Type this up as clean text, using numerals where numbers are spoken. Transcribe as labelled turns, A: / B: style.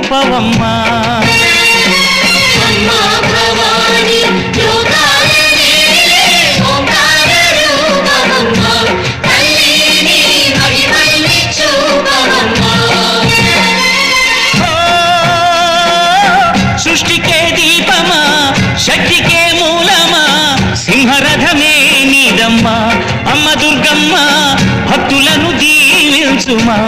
A: చూపవమ్మా. సృష్టికే దీపమా, శక్తికే మూలమా, సింహరథమే నీదమ్మా. అమ్మ దుర్గమ్మ భక్తులను దీవించుమా.